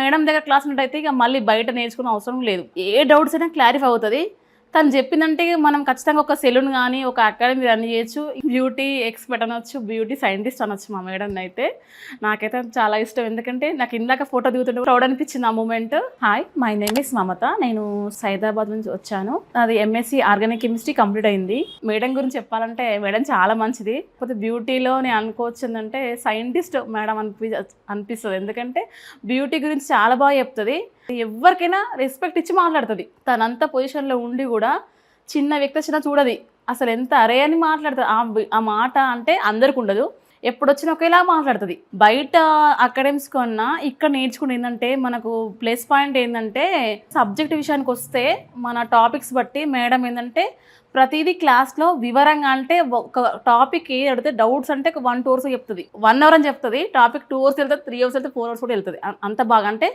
Madam దగ్గర class ఉన్నట్టయితే ఇక మళ్ళీ బయట నేర్చుకునే అవసరం లేదు. ఏ డౌట్స్ అయినా క్లారిఫై అవుతది. తను చెప్పిందంటే మనం ఖచ్చితంగా ఒక సెలూన్ గానీ, ఒక అకాడమీ రన్ చేయొచ్చు. బ్యూటీ ఎక్స్‌పర్ట్ అనొచ్చు, బ్యూటీ సైంటిస్ట్ అనొచ్చు మా మేడంనయితే. నాకైతే చాలా ఇష్టం. ఎందుకంటే నాకు ఇందాక ఫోటో దిగుతుంటే ప్రౌడ్ అనిపించింది ఆ moment. Hi, my name is Mamata. నేను సైదాబాద్ నుంచి వచ్చాను. నాది ఎంఎస్సీ ఆర్గానిక్ కెమిస్ట్రీ కంప్లీట్ అయింది. మేడం గురించి చెప్పాలంటే మేడం చాలా మంచిది. కాకపోతే బ్యూటీలో నేను అనుకోవచ్చిందంటే సైంటిస్ట్ మేడం అనిపిస్తది. ఎందుకంటే బ్యూటీ గురించి చాలా బాగా చెప్తది. ఎవరికైనా రెస్పెక్ట్ ఇచ్చి మాట్లాడుతుంది. తనంత పొజిషన్లో ఉండి కూడా చిన్న వ్యక్తి వచ్చినా చూడది. అసలు ఎంత అరే అని మాట్లాడుతుంది. ఆ మాట అంటే అందరికి ఉండదు. ఎప్పుడొచ్చినా ఒకేలా మాట్లాడుతుంది. బయట అకాడమిక్స్ కన్నా ఇక్కడ నేర్చుకుని ఏంటంటే మనకు ప్లస్ పాయింట్ ఏంటంటే సబ్జెక్ట్ విషయానికి వస్తే మన టాపిక్స్ బట్టి మేడం ఏంటంటే ప్రతిదీ క్లాస్లో వివరంగా అంటే ఒక టాపిక్ ఏ అడిగితే డౌట్స్ అంటే 1-2 అవర్స్ చెప్తుంది. 1 అవర్ అని చెప్తుంది. టాపిక్ 2 అవర్స్ వెళ్తుంది, 3 అవర్స్ వెళ్తే 4 అవర్స్ కూడా వెళ్తుంది. అంత బాగా అంటే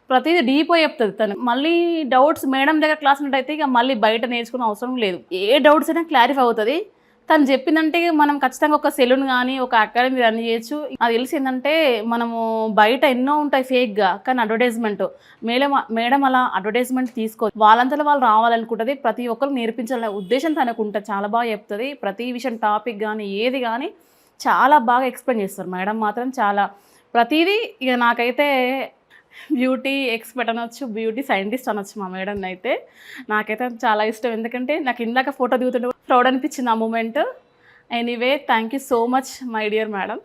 ప్రతిదీ డీప్‌గా చెప్తది తను. మళ్ళీ డౌట్స్ మేడం దగ్గర క్లాస్ ఉన్నట్టయితే ఇక మళ్ళీ బయట నేర్చుకునే అవసరం లేదు. ఏ డౌట్స్ అయినా క్లారిఫై అవుతది. తను చెప్పిందంటే మనం ఖచ్చితంగా ఒక సెలూన్ గానీ, ఒక అకాడమీ రన్ చేయొచ్చు. నాకు తెలిసి ఏందంటే మనము బయట ఎన్నో ఉంటాయి ఫేక్‌గా. కానీ అడ్వర్టైజ్‌మెంట్ మేడం అలా అడ్వర్టైజ్‌మెంట్ తీసుకోదు. వాళ్ళంతట వాళ్ళు రావాలనుకుంటది. ప్రతి ఒక్కరికి నేర్పించాలనే ఉద్దేశం తనకుంటది. చాలా బాగా చెప్తది. ప్రతి విషయం టాపిక్ గానీ, ఏది గానీ చాలా బాగా ఎక్స్‌ప్లెయిన్ చేస్తారు. మేడం మాత్రం చాలా ప్రతీదీ ఇక నాకైతే బ్యూటీ ఎక్స్‌పర్ట్ అనొచ్చు, బ్యూటీ సైంటిస్ట్ అనొచ్చు మా మేడంనయితే. నాకైతే చాలా ఇష్టం. ఎందుకంటే నాకు ఇందాక ఫోటో దిగుతుంటే ప్రౌడ్ అనిపించింది ఆ moment. Anyway thank you so much my dear madam.